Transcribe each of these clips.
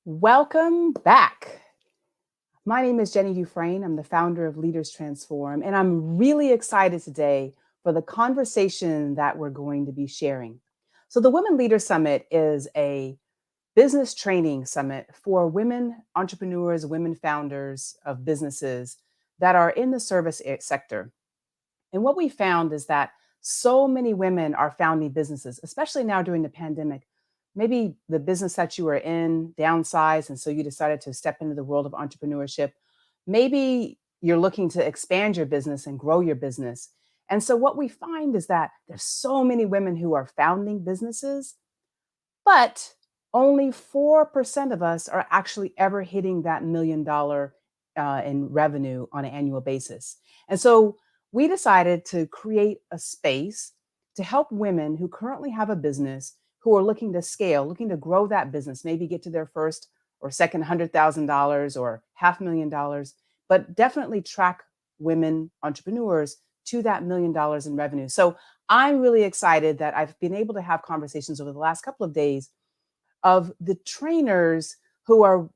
Welcome back. My name is Jenny DuFresne. I'm the founder of Leaders Transform, and I'm really excited today for the conversation that we're going to be sharing. So, the Women Leaders Summit is a business training summit for women entrepreneurs, women founders of businesses that are in the service sector. And what we found is that so many women are founding businesses, especially now during the pandemic. Maybe the business that you were in downsized, and so you decided to step into the world of entrepreneurship. Maybe you're looking to expand your business and grow your business. And so what we find is that there's so many women who are founding businesses, but only 4% of us are actually ever hitting that $1 million in revenue on an annual basis. And so we decided to create a space to help women who currently have a business, who are looking to scale, looking to grow that business, maybe get to their first or second $100,000 or $500,000, but definitely track women entrepreneurs to that $1 million in revenue. So I'm really excited that I've been able to have conversations over the last couple of days of the trainers who are,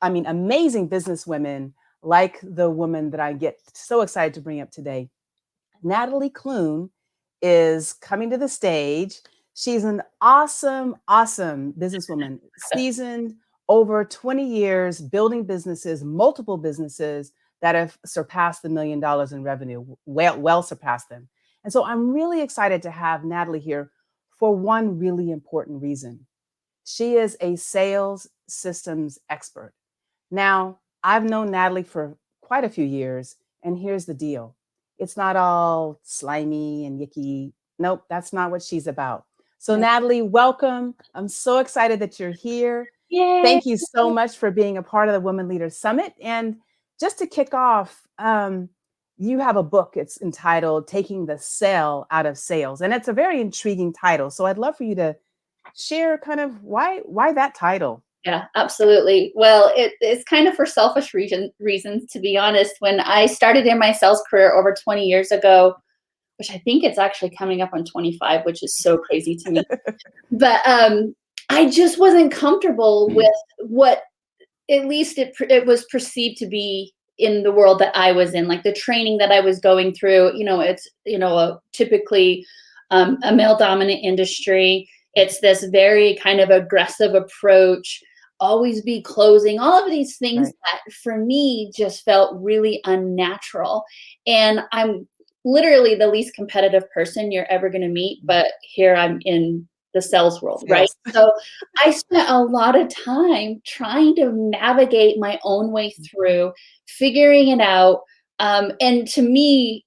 amazing business women, like the woman that I get so excited to bring up today. Natalie Klun is coming to the stage. She's an awesome, awesome businesswoman, seasoned over 20 years building businesses, multiple businesses that have surpassed the $1 million in revenue, well surpassed them. And so I'm really excited to have Natalie here for one really important reason. She is a sales systems expert. Now, I've known Natalie for quite a few years, and here's the deal. It's not all slimy and yicky. Nope, that's not what she's about. So, Natalie, welcome. I'm so excited that you're here. Yay. Thank you so much for being a part of the Women Leaders Summit. And just to kick off, you have a book. It's entitled Taking the Sell Out of Sales. And it's a very intriguing title. So I'd love for you to share kind of why that title. Yeah, absolutely. Well, it's kind of for selfish reasons, to be honest. When I started in my sales career over 20 years ago, which I think it's actually coming up on 25, which is so crazy to me. But I just wasn't comfortable with what, at least it was perceived to be in the world that I was in, like the training that I was going through. It's typically a male dominant industry. It's this very kind of aggressive approach, always be closing, all of these things Right. that for me just felt really unnatural. And I'm literally the least competitive person you're ever going to meet, but here I'm in the sales world, right? Yes. So I spent a lot of time trying to navigate my own way through, figuring it out. And to me,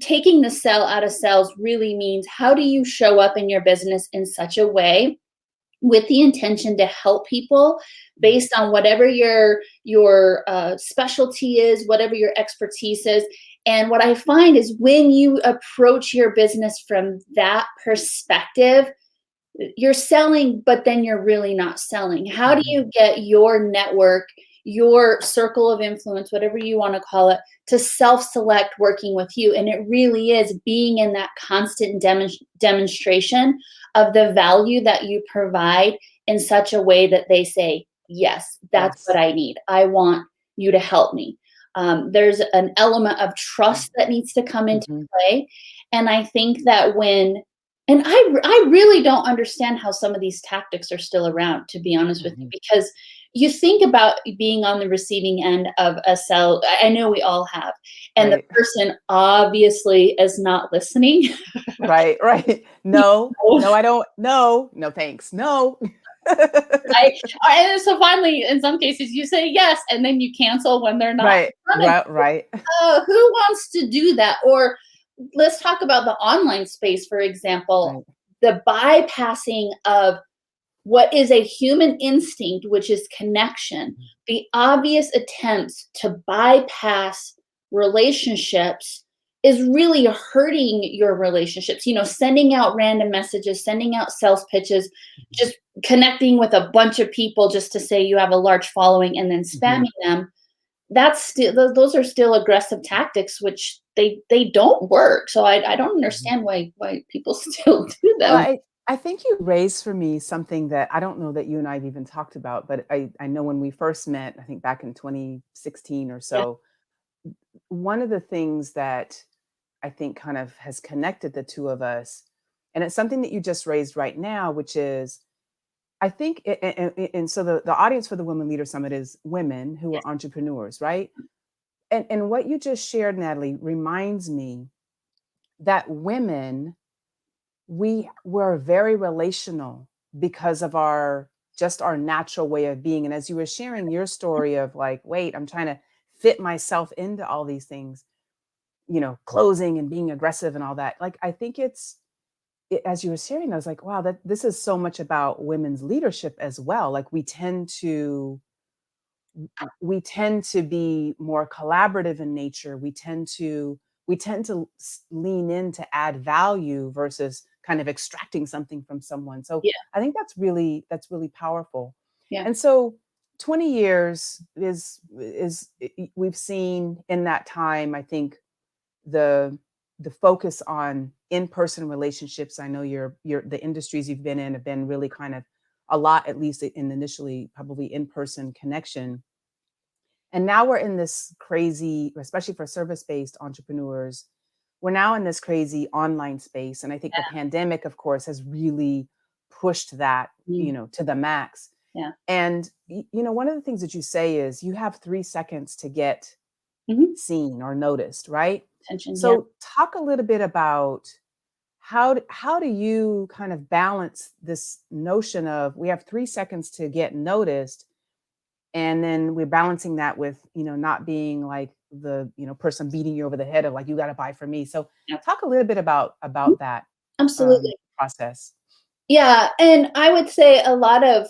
taking the sell out of sales really means, how do you show up in your business in such a way with the intention to help people based on whatever your specialty is, whatever your expertise is. And what I find is when you approach your business from that perspective, you're selling, but then you're really not selling. How do you get your network, your circle of influence, whatever you want to call it, to self-select working with you? And it really is being in that constant demonstration of the value that you provide in such a way that they say, yes, that's what I need. I want you to help me. There's an element of trust that needs to come into play. And I think that and I really don't understand how some of these tactics are still around, to be honest with you, because you think about being on the receiving end of a sell. I know we all have. And the person obviously is not listening. Right. No, I don't. No, thanks. No. Right. And so finally, in some cases, you say yes, and then you cancel when they're not. Right. Right. Who wants to do that? Or let's talk about the online space, for example. The bypassing of what is a human instinct, which is connection, the obvious attempts to bypass relationships is really hurting your relationships. Sending out random messages, sending out sales pitches, just connecting with a bunch of people just to say you have a large following and then spamming them. Those are still aggressive tactics, which they don't work. So I don't understand why people still do them. I think you raised for me something that I don't know that you and I have even talked about, but I know when we first met, I think back in 2016 or Yeah, so, one of the things that I think kind of has connected the two of us, and it's something that you just raised right now, which is I think, and so the audience for the Women Leader Summit is women who yes, are entrepreneurs, right? And what you just shared, Natalie, reminds me that women we were very relational because of our just our natural way of being. And as you were sharing your story of like, wait, I'm trying to fit myself into all these things, closing and being aggressive and all that. Like, I think as you were sharing, I was like, wow, that this is so much about women's leadership as well. Like, we tend to be more collaborative in nature. We tend to lean in to add value versus kind of extracting something from someone. So yeah, I think that's really powerful. yeah, And so 20 years we've seen in that time, I think the the focus on in-person relationships. I know the industries you've been in have been really kind of a lot, at least in initially, probably in-person connection. And now we're in this crazy, especially for service-based entrepreneurs, we're now in this crazy online space. And I think the pandemic, of course, has really pushed that, mm, to the max. yeah, And one of the things that you say is you have 3 seconds to get mhm, seen or noticed, right? attention, yeah. So talk a little bit about how do you kind of balance this notion of we have 3 seconds to get noticed, and then we're balancing that with not being like the person beating you over the head of like you got to buy from me. So Yeah. talk a little bit about Mhm. that Absolutely. process. Yeah, and I would say a lot of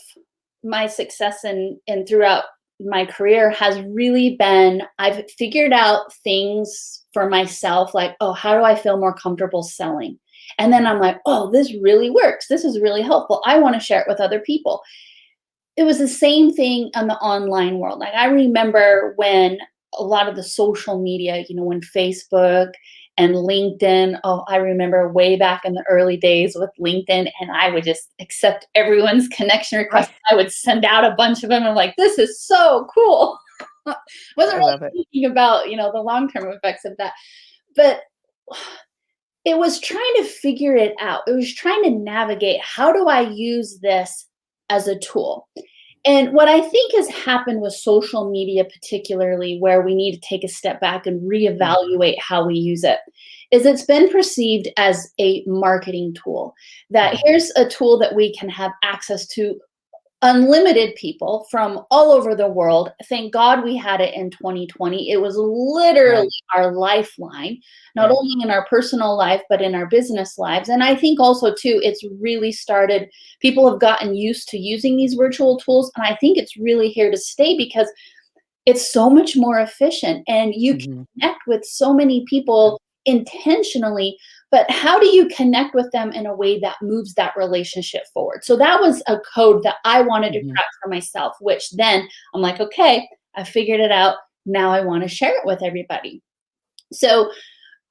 my success and throughout my career has really been I've figured out things for myself like, "Oh, how do I feel more comfortable selling?" And then I'm like, "Oh, this really works. This is really helpful. I wanna share it with other people." It was the same thing on the online world. Like, I remember when a lot of the social media, when Facebook and LinkedIn, oh, I remember way back in the early days with LinkedIn, and I would just accept everyone's connection request. Right. I would send out a bunch of them. I'm like, this is so cool. Wasn't I really love it. thinking about, the long-term effects of that. But it was trying to figure it out. It was trying to navigate how do I use this as a tool? And what I think has happened with social media, particularly where we need to take a step back and Mm, reevaluate how we use it, is it's been perceived as a marketing tool. That mhm. here's a tool that we can have access to unlimited people from all over the world. Thank God we had it in 2020. It was literally Right. our lifeline, not Right. only in our personal life, but in our business lives. And I think also, too, it's really started, people have gotten used to using these virtual tools. And I think it's really here to stay because it's so much more efficient and you can Hmm. connect with so many people intentionally, but how do you connect with them in a way that moves that relationship forward? So that was a code that I wanted to Hmm. crack for myself, which then I'm like, okay, I figured it out. Now I want to share it with everybody. So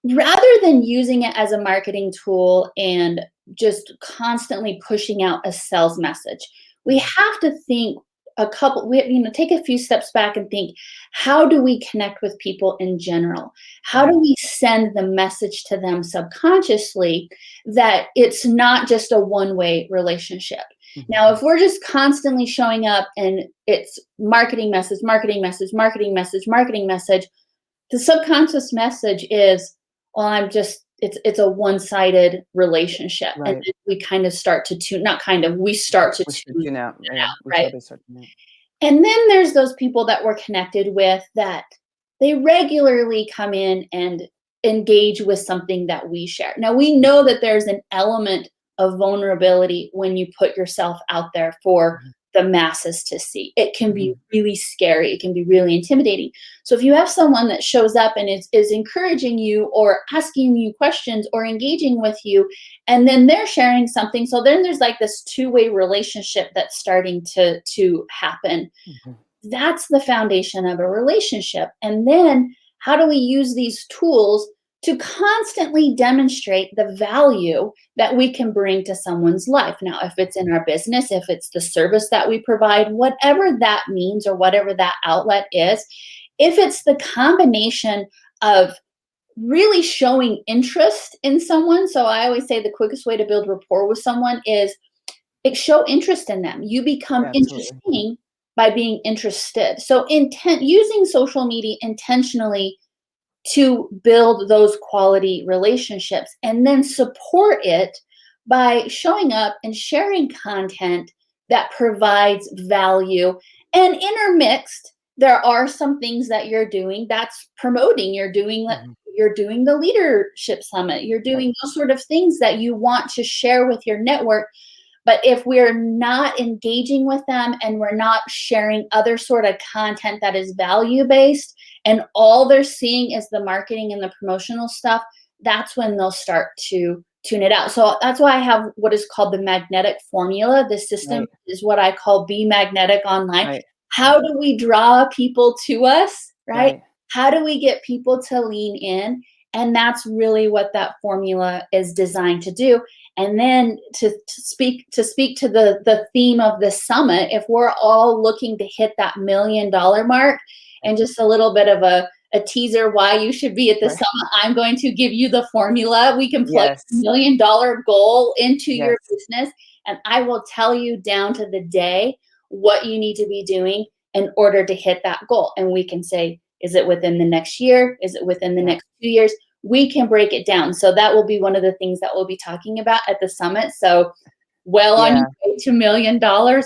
rather than using it as a marketing tool and just constantly pushing out a sales message, we Hmm. have to think take a few steps back and think, how do we connect with people in general? How do Right. we send the message to them subconsciously that it's not just a one-way relationship? Now, Hmm. if we're just constantly showing up and it's marketing message, marketing message, marketing message, marketing message, the subconscious message is, well, it's a one-sided relationship. And Right. then we kind of start to tune, not kind of, we start to We should tune tune out. it Yeah, out, we right? totally start to. And then there's those people that we're connected with that they regularly come in and engage with something that we share. Now, we know that there's an element of vulnerability when you put yourself out there for Mhm. the masses to see. It can be Mhm. really scary, it can be really intimidating. So if you have someone that shows up and is encouraging you or asking you questions or engaging with you, and then they're sharing something, so then there's like this two-way relationship that's starting to happen. Mhm. That's the foundation of a relationship. And then how do we use these tools to constantly demonstrate the value that we can bring to someone's life. Now, if it's in our business, if it's the service that we provide, whatever that means or whatever that outlet is, if it's the combination of really showing interest in someone. So I always say the quickest way to build rapport with someone is show interest in them. You become Yeah, absolutely. interesting by being interested. So using social media intentionally to build those quality relationships, and then support it by showing up and sharing content that provides value. And intermixed, there are some things that you're doing that's promoting. Mhm. You're doing the leadership summit. You're Right. doing those sort of things that you want to share with your network. But if we're not engaging with them and we're not sharing other sort of content that is value based, and all they're seeing is the marketing and the promotional stuff, that's when they'll start to tune it out. So that's why I have what is called the magnetic formula. This system Right. is what I call Be Magnetic Online. Right. How Right. do we draw people to us, right? Right. How do we get people to lean in? And that's really what that formula is designed to do. And then to speak to the theme of the summit, if we're all looking to hit that $1 million mark, Right. and just a little bit of a teaser why you should be at the Right. summit, I'm going to give you the formula. We can plug Yes. a $1 million goal into your Yes. business, and I will tell you down to the day what you need to be doing in order to hit that goal. And we can say, is it within the next year? Is it within the Yeah. next 2 years? We can break it down. So that will be one of the things that we'll be talking about at the summit. So well on your Yeah. way to $1 million,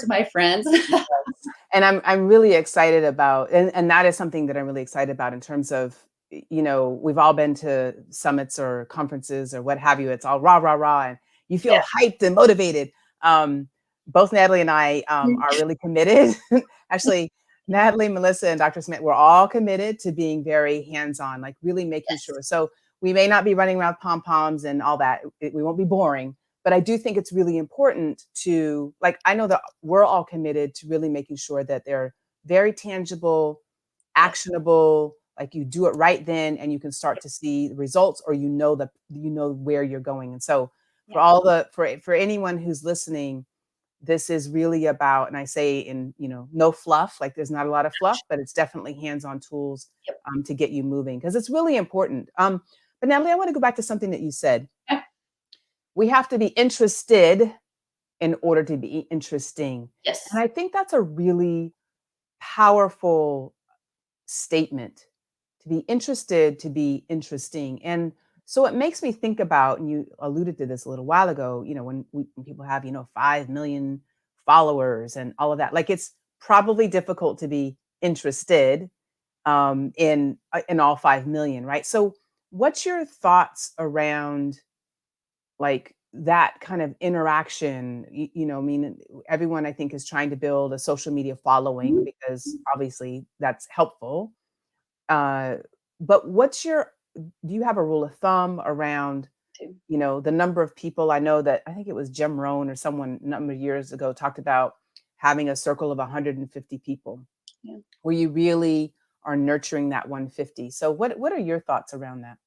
my friends. And I'm really excited about, and that is something that I'm really excited about in terms of, we've all been to summits or conferences or what have you. It's all rah, rah, rah, and you feel Yes. hyped and motivated. Both Natalie and I are really committed. Actually, Natalie, Melissa, and Dr. Smith, we're all committed to being very hands-on, like really making Yes. sure. So we may not be running around pom-poms and all that. We won't be boring, but I do think it's really important to, like, I know that we're all committed to really making sure that they're very tangible, Yes. actionable, like you do it right then and you can start to see the results, or you know where you're going. And so Yeah. for all the for anyone who's listening, this is really about, and I say in, no fluff, like there's not a lot of fluff, but it's definitely hands-on tools Yep. to get you moving because it's really important. But Natalie, I want to go back to something that you said. Yeah. We have to be interested in order to be interesting. And Yes. I think that's a really powerful statement, to be interested, to be interesting. And so it makes me think about, and you alluded to this a little while ago, when people have, 5 million followers and all of that, like it's probably difficult to be interested in all 5 million, right? So what's your thoughts around like that kind of interaction? I mean, everyone I think is trying to build a social media following Mhm. because obviously that's helpful. uh, but do you have a rule of thumb around, Too. the number of people? I know that I think it was Jim Rohn or someone a number of years ago talked about having a circle of 150 people Yeah. where you really are nurturing that 150. So what are your thoughts around that?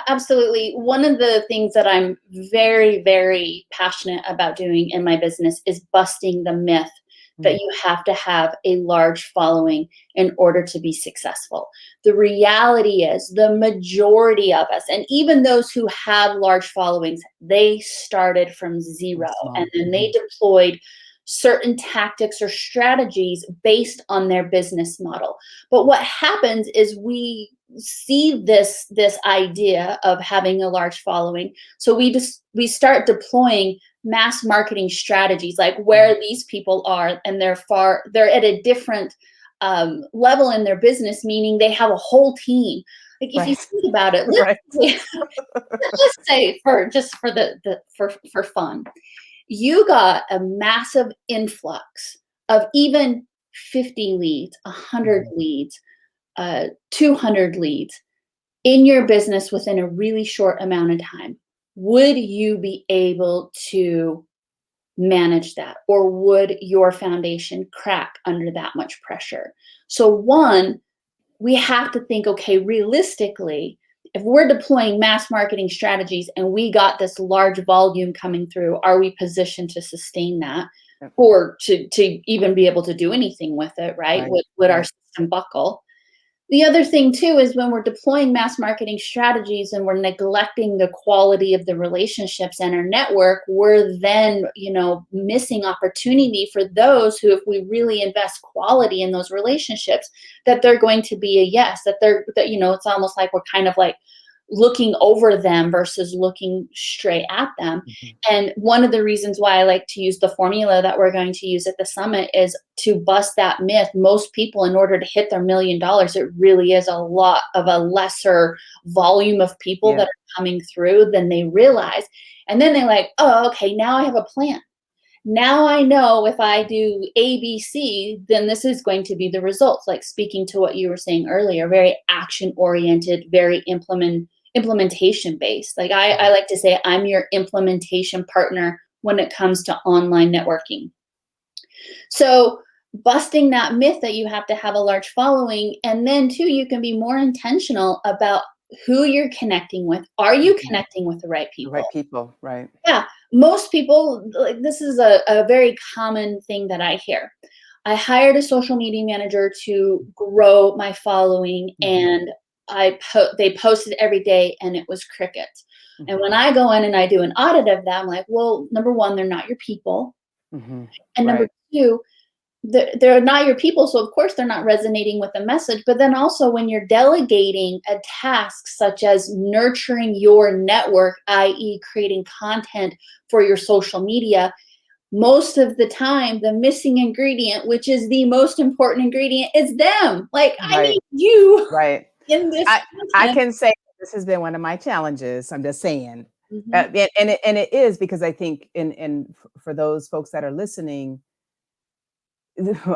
Absolutely. One of the things that I'm very, very passionate about doing in my business is busting the myth that Mm, you have to have a large following in order to be successful. The reality is, the majority of us, and even those who have large followings, they started from from zero and small. then they Mhm. deployed certain tactics or strategies based on their business model. But what happens is we see this idea of having a large following, so we start deploying mass marketing strategies like Mm, where these people are, and they're at a different level in their business, meaning they have a whole team. Like if you right. think about it, Right. let's say, for just for for fun, you got a massive influx of even 50 leads, 100 Mhm. leads, 200 leads in your business within a really short amount of time. Would you be able to manage that? Or would your foundation crack under that much pressure? So, one, we have to think, okay, realistically, if we're deploying mass marketing strategies and we got this large volume coming through, are we positioned to sustain that Yep. or to even be able to do anything with it, right? Right. Would our Right. system buckle? The other thing too is when we're deploying mass marketing strategies and we're neglecting the quality of the relationships and our network, we're then, missing opportunity for those who, if we really invest quality in those relationships, that they're going to be a yes, it's almost like we're kind of like looking over them versus looking straight at them. Mhm. And one of the reasons why I like to use the formula that we're going to use at the summit is to bust that myth. Most people, in order to hit their $1,000,000, it really is a lot of a lesser volume of people Yeah. that are coming through than they realize. And then they're like, oh, okay, now I have a plan. Now I know if I do ABC, then this is going to be the results. Like speaking to what you were saying earlier, very action oriented, very implementation based. Like I like to say, I'm your implementation partner when it comes to online networking. So busting that myth that you have to have a large following, and then too, you can be more intentional about who you're connecting with. Are you Mhm. connecting with the right The people? right people. Right. Yeah, most people, like, this is a very common thing that I hear. I hired a social media manager to grow my following, Mhm. and they posted every day, and it was crickets. And Mhm. when I go in and I do an audit of that, I'm like, well, number one, they're not your people, Mhm. and number Right. two, they're not your people, so of course they're not resonating with the message. But then also when you're delegating a task such as nurturing your network, i.e. creating content for your social media, most of the time the missing ingredient, which is the most important ingredient, is them. Like, I Right. need you Right. in this I content. can say this has been one of my challenges. I'm just saying, Mhm. and it is because I think for those folks that are listening,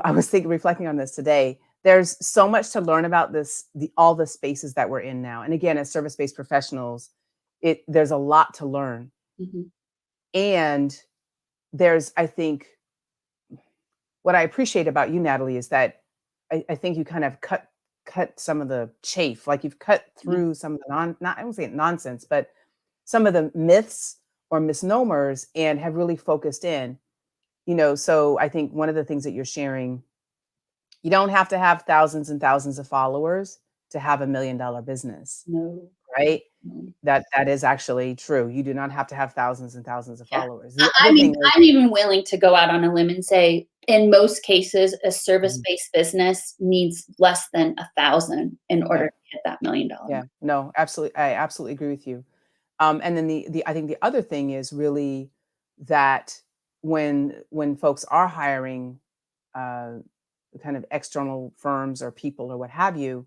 I was thinking, reflecting on this today. There's so much to learn about all the spaces that we're in now. And again, as service-based professionals, there's a lot to learn. Mhm. And I think, what I appreciate about you, Natalie, is that I think you kind of cut some of the chafe, like you've cut Yeah. through some of the not I won't say nonsense, but some of the myths or misnomers and have really focused in. So I think one of the things that you're sharing, you don't have to have thousands and thousands of followers to have $1 million business, No. right? No. That is actually true. You do not have to have thousands and thousands of Yeah. followers. I The I other mean, thing is, I'm even willing to go out on a limb and say, in most cases, a mhm, service-based business needs less than 1,000 in order yeah, to hit that $1,000,000 yeah, mark. no, absolutely, I absolutely agree with you. And then the I think the other thing is really that when folks are hiring uh, kind of external firms or people or what have you,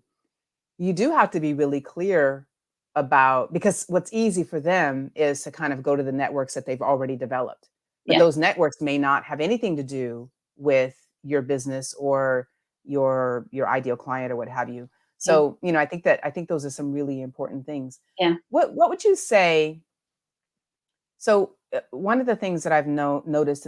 you do have to be really clear about, because what's easy for them is to kind of go to the networks that they've already developed. But Yeah, those networks may not have anything to do with your business or your ideal client or what have you. yeah, So, I think those are some really important things. yeah, What would you say? So, one of the things that I've noticed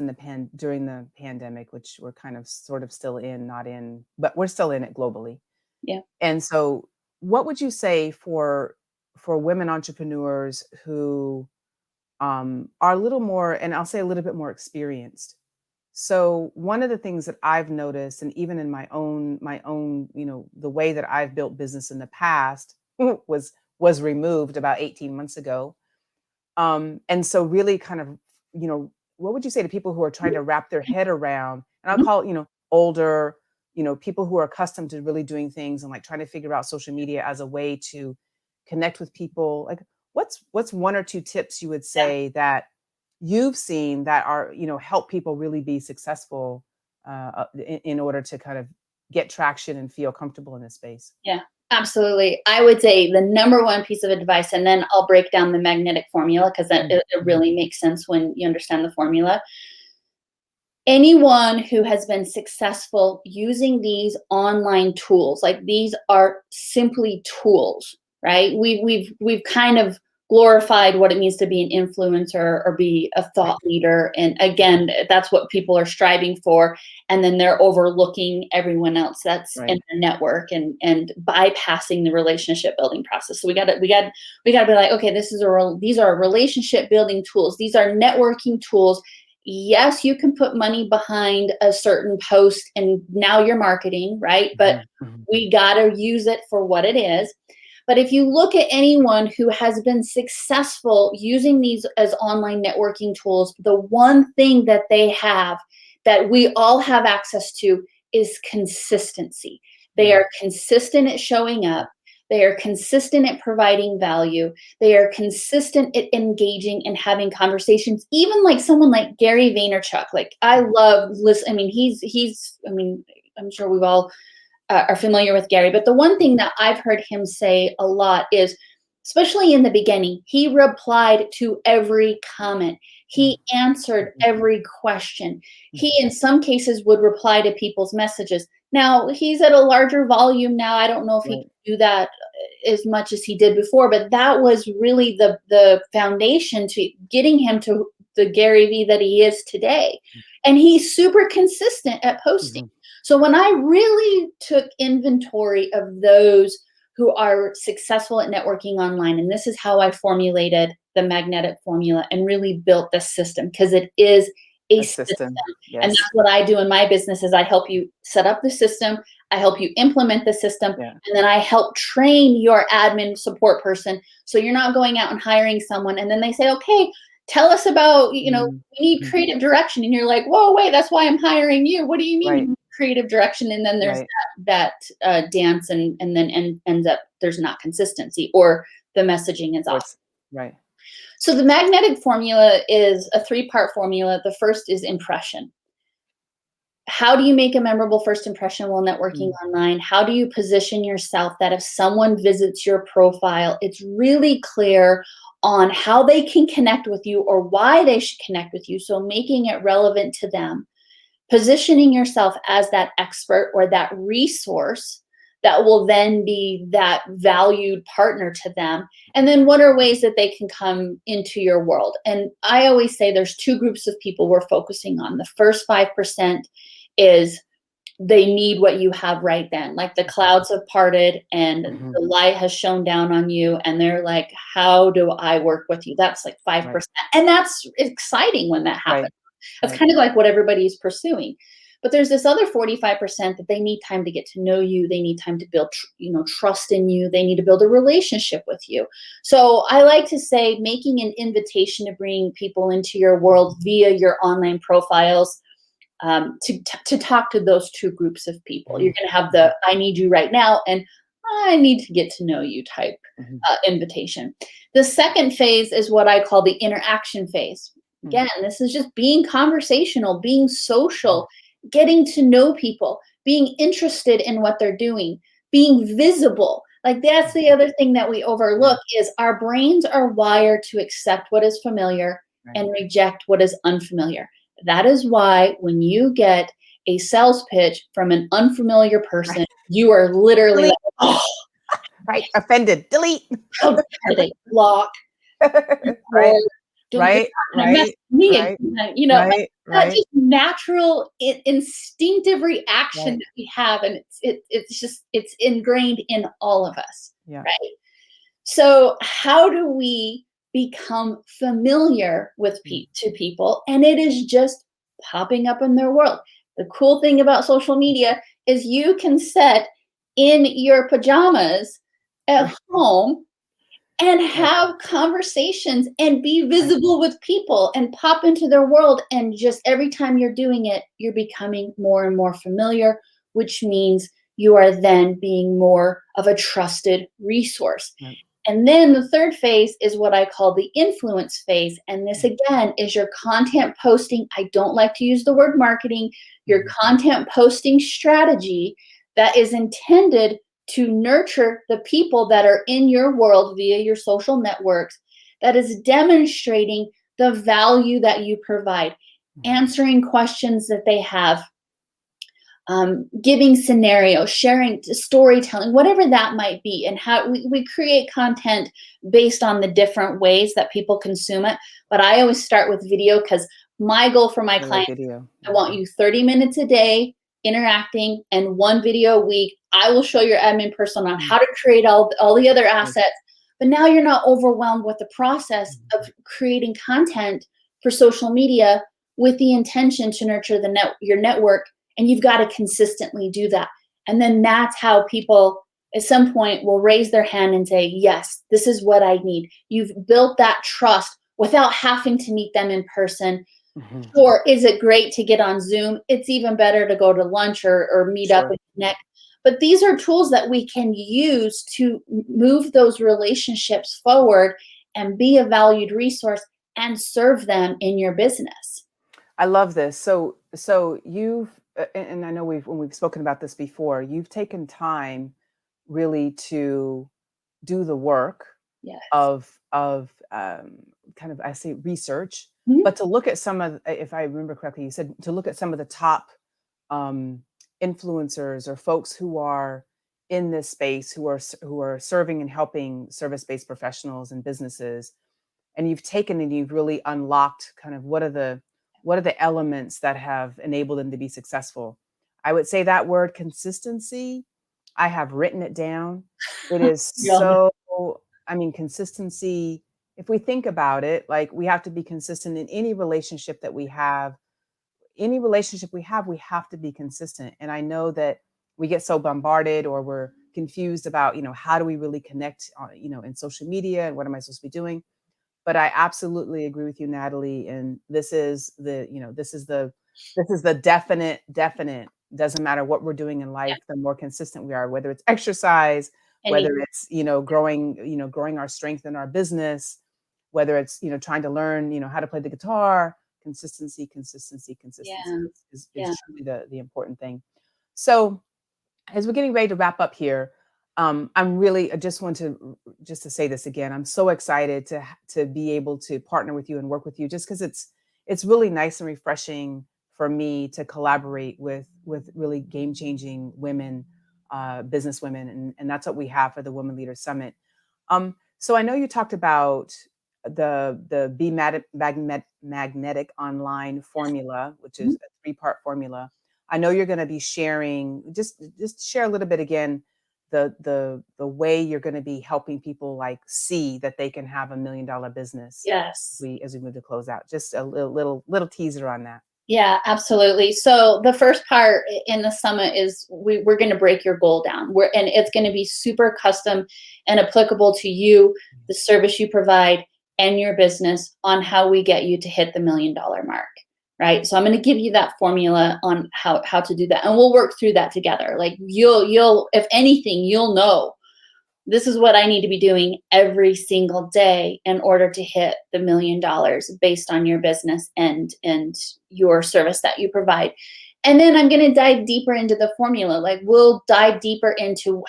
during the pandemic, which we're kind of sort of still in, not in, but we're still in it globally. yeah. And so, what would you say for women entrepreneurs who are a little more, and I'll say a little bit more experienced? So, one of the things that I've noticed, and even in my own, the way that I've built business in the past was removed about 18 months ago. And so really kind of, what would you say to people who are trying to wrap their head around, and I'll Mhm. call it, older, people who are accustomed to really doing things and like trying to figure out social media as a way to connect with people. Like what's one or two tips you would Yeah. say that you've seen that are, help people really be successful in order to kind of get traction and feel comfortable in this space? Yeah, absolutely. I would say the number one piece of advice, and then I'll break down the magnetic formula because that it Mhm. really makes sense when you understand the formula. Anyone who has been successful using these online tools, like these are simply tools, right? We've kind of glorified what it means to be an influencer or be a thought leader. And again, that's what people are striving for. And then they're overlooking everyone else that's in Right. the network and bypassing the relationship building process. So we got to be like, okay, these are relationship building tools. These are networking tools. Yes, you can put money behind a certain post and now you're marketing, right? But Mhm. we got to use it for what it is. But if you look at anyone who has been successful using these as online networking tools, the one thing that they have that we all have access to is consistency. They are consistent at showing up. They are consistent at providing value. They are consistent at engaging and having conversations. Even like someone like Gary Vaynerchuk, like I love listen. I mean, I'm sure we've all are familiar with Gary, but the one thing that I've heard him say a lot is, especially in the beginning, he replied to every comment. He answered every question. He, in some cases, would reply to people's messages. Now, he's at a larger volume now. I don't know if he Right. can do that as much as he did before, but that was really the foundation to getting him to the Gary Vee that he is today. And he's super consistent at posting. Mhm. So when I really took inventory of those who are successful at networking online, and this is how I formulated the magnetic formula and really built this system, because it is a A system. system. And Yes. that's what I do in my business is I help you set up the system, I help you implement the system, Yeah. and then I help train your admin support person. So you're not going out and hiring someone and then they say, okay, tell us about, Mhm. we need Mhm. creative direction. And you're like, whoa, wait, that's why I'm hiring you. What do you mean you Right. need creative direction? And then there's Right. that dance and then ends up there's not consistency or the messaging is Or off. it's right. So the magnetic formula is a 3-part formula. The first is impression. How do you make a memorable first impression while networking Mm. online? How do you position yourself that if someone visits your profile, it's really clear on how they can connect with you or why they should connect with you? So making it relevant to them, positioning yourself as that expert or that resource that will then be that valued partner to them. And then what are ways that they can come into your world? And I always say there's 2 groups of people we're focusing on. The first 5% is they need what you have right then. Like the clouds have parted and Mhm. the light has shone down on you and they're like, how do I work with you? That's like 5%. Right. And that's exciting when that happens. Right. That's Right. kind of like what everybody's pursuing. But there's this other 45% that they need time to get to know you. They need time to build, trust in you. They need to build a relationship with you. So I like to say making an invitation to bring people into your world via your online profiles, to talk to those 2 groups of people. You're Mhm. going to have the I need you right now and I need to get to know you type Mhm. invitation. The second phase is what I call the interaction phase. Mhm. Again, this is just being conversational, being Mhm. social, getting to know people, being interested in what they're doing, being visible. Like that's the Mhm. other thing that we Yeah. overlook is our brains are wired to accept what is familiar Right. and reject what is unfamiliar. That is why when you get a sales pitch from an unfamiliar person, Right. you are literally Delete. like, oh, Right. Offended. Delete. how dare they block, Right. report, delete, you're Right. not gonna mess Right. with me Right. again. Like Right. that Right. just natural instinctive reaction Right. that we have. And it's ingrained in all of us, Yeah. right? So how do we become familiar with Mm. to people? And it is just popping up in their world. The cool thing about social media is you can sit in your pajamas at Right. home and Right. have conversations and be Right. visible with people and pop into their world. And just every time you're doing it, you're becoming more and more familiar, which means you are then being more of a trusted resource. Right. And then the third phase is what I call the influence phase. And this Mm. again is your content posting. I don't like to use the word marketing, your Mhm. content posting strategy that is intended to nurture the people that are in your world via your social networks, that is demonstrating the value that you provide, Mhm. answering questions that they have, giving scenarios, sharing storytelling, whatever that might be, and how we create content based on the different ways that people consume it. But I always start with video because my goal for my I love clients, video. I want you 30 minutes a day interacting and one video a week. I will show your admin person on how to create all the other assets. But now you're not overwhelmed with the process of creating content for social media with the intention to nurture your network, and you've got to consistently do that. And then that's how people at some point will raise their hand and say, yes, this is what I need. You've built that trust without having to meet them in person. Mhm. Sure, is it great to get on Zoom? It's even better to go to lunch or meet up Sure. and connect. But these are tools that we can use to move those relationships forward and be a valued resource and serve them in your business. I love this. So you've and I know when we've spoken about this before, you've taken time really to do the work Yes. of kind of, I say, research, Mhm. but to look at some of, if I remember correctly, you said to look at some of the top um, influencers or folks who are in this space, who are serving and helping service-based professionals and businesses, and you've taken and you've really unlocked kind of what are the elements that have enabled them to be successful. I would say that word consistency, I have written it down. It is Yeah. so, I mean, consistency, if we think about it, like we have to be consistent in any relationship that we have. Any relationship we have to be consistent. And I know that we get so bombarded or we're confused about, how do we really connect, in social media, and what am I supposed to be doing? But I absolutely agree with you, Natalie. And this is the definite, doesn't matter what we're doing in life, the more consistent we are, whether it's exercise, Any whether it's, growing our strength in our business, whether it's, trying to learn, how to play the guitar, consistency Yeah. is Yeah. truly the important thing. So as we're getting ready to wrap up here, I just want to just to say this again. I'm so excited to be able to partner with you and work with you, just because it's really nice and refreshing for me to collaborate with really game changing women, business women, and that's what we have for the Women Leaders Summit. So I know you talked about the magnetic online formula, which Mhm. is a three-part formula. I know you're going to be sharing, just share a little bit again, the way you're going to be helping people like see that they can have $1 million business Yes. as we move to close out. Just a little teaser on that. Yeah, absolutely. So the first part in the summit is we're going to break your goal down. And it's going to be super custom and applicable to you, the service you provide, and your business on how we get you to hit the $1 million mark. Right. So I'm going to give you that formula on how to do that. And we'll work through that together. Like you'll, if anything, you'll know this is what I need to be doing every single day in order to hit the $1 million based on your business and your service that you provide. And then I'm going to dive deeper into the formula. Like we'll dive deeper into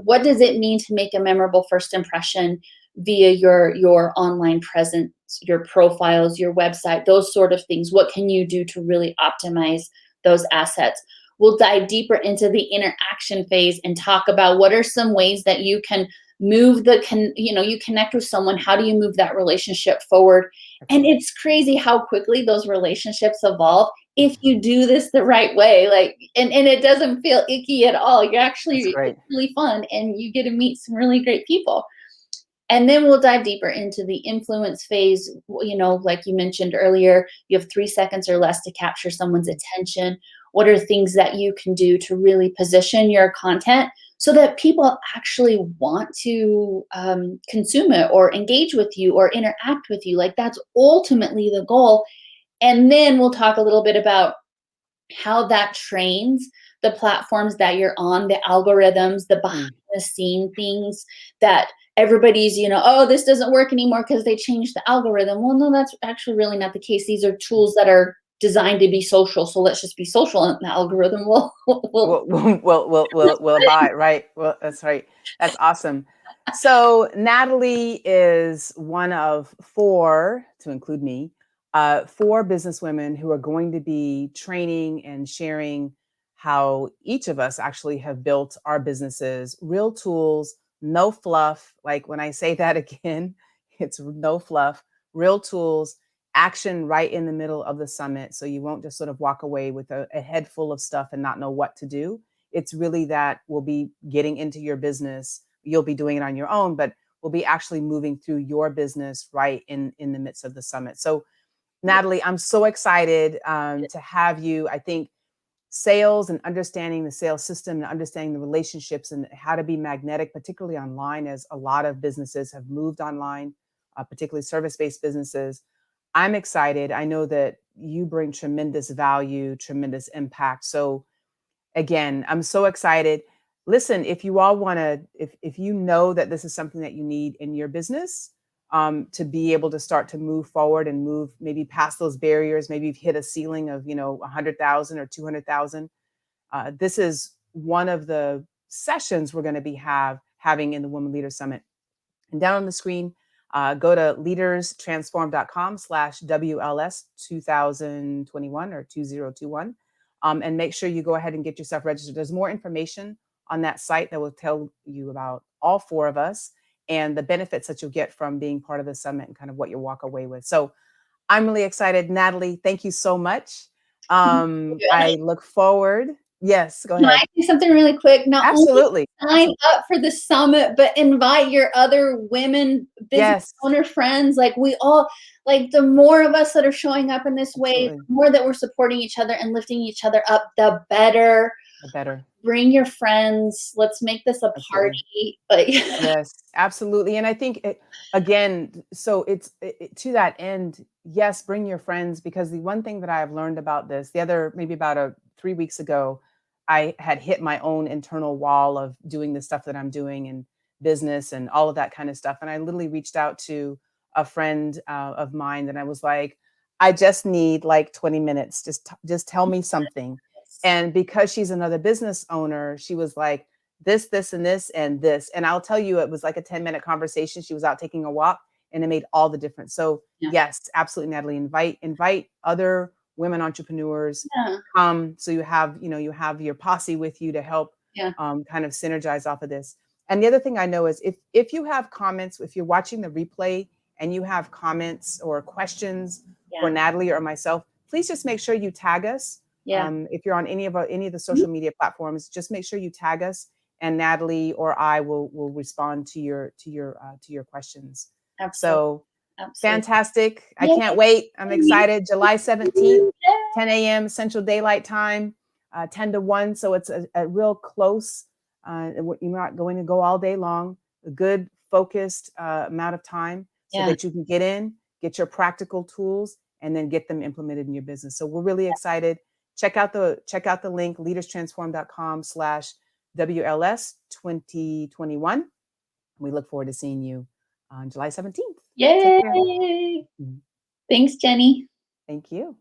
what does it mean to make a memorable first impression via your online presence, your profiles, your website, those sort of things. What can you do to really optimize those assets? We'll dive deeper into the interaction phase and talk about what are some ways that you can move you connect with someone. How do you move that relationship forward? And Excellent. it's crazy how quickly those relationships evolve if you do this the right way. Like, and it doesn't feel icky at all. That's It's great. really fun and you get to meet some really great people. And then we'll dive deeper into the influence phase. Like you mentioned earlier, you have 3 seconds or less to capture someone's attention. What are things that you can do to really position your content so that people actually want to consume it or engage with you or interact with you? Like that's ultimately the goal. And then we'll talk a little bit about how that trains the platforms that you're on, the algorithms, the behind Mm. the scene things that everybody's, oh, this doesn't work anymore because they changed the algorithm. Well, no, that's actually really not the case. These are tools that are designed to be social. So let's just be social and the algorithm will We'll abide, right? Well, that's right. That's awesome. So Natalie is one of four, to include me, four businesswomen who are going to be training and sharing how each of us actually have built our businesses, real tools, no fluff. Like when I say that again, it's no fluff, real tools, action right in the middle of the summit. So you won't just sort of walk away with a head full of stuff and not know what to do. It's really that we'll be getting into your business. You'll be doing it on your own, but we'll be actually moving through your business right in the midst of the summit. So Natalie, I'm so excited to have you. I think sales and understanding the sales system and understanding the relationships and how to be magnetic, particularly online, as a lot of businesses have moved online, particularly service-based businesses. I'm excited. I know that you bring tremendous value, tremendous impact. So again, I'm so excited. Listen, if you all want to, if you know that this is something that you need in your business, to be able to start to move forward and move maybe past those barriers, maybe you've hit a ceiling of 100,000 or 200,000. This is one of the sessions we're going to be having in the Women Leader Summit. And down on the screen, go to leaderstransform.com/WLS 2021 or 2021. And make sure you go ahead and get yourself registered. There's more information on that site that will tell you about all four of us and the benefits that you'll get from being part of the summit and kind of what you'll walk away with. So I'm really excited. Natalie, thank you so much. I look forward. Yes, go Can I ahead. say something really quick? Not only Absolutely. sign up for the summit, but invite your other women business Yes, owner friends. Like we all, like the more of us that are showing up in this way, absolutely. the more that we're supporting each other and lifting each other up, the better. The better. Bring your friends. Let's make this a Absolutely. party. But Yes, absolutely. And I think again, so to that end, yes, bring your friends, because the one thing that I have learned about this, the other maybe about 3 weeks ago, I had hit my own internal wall of doing the stuff that I'm doing in business and all of that kind of stuff. And I literally reached out to a friend of mine, and I was like, I just need like 20 minutes. Just tell me something. And because she's another business owner, she was like, this, and this, and this. And I'll tell you, it was like a 10-minute conversation. She was out taking a walk and it made all the difference. So yeah, yes, absolutely, Natalie. Invite other women entrepreneurs. yeah, So you have your posse with you to help yeah, kind of synergize off of this. And the other thing I know is if you have comments, if you're watching the replay and you have comments or questions for yeah, Natalie or myself, please just make sure you tag us. yeah. If you're on any of the Mhm. social media platforms, just make sure you tag us, and Natalie or I will respond to your questions. Absolutely, So absolutely. fantastic! I Yay, can't wait. I'm me excited. July 17th, too. 10 a.m. Central Daylight Time, 10 to 1. So it's a real close. You're not going to go all day long. A good focused amount of time so Yeah, that you can get in, get your practical tools, and then get them implemented in your business. So we're really excited. Check out the link, leaderstransform.com/WLS 2021. We look forward to seeing you on July 17th. Take care. yay. Mhm. Thanks, Jenny. Thank you.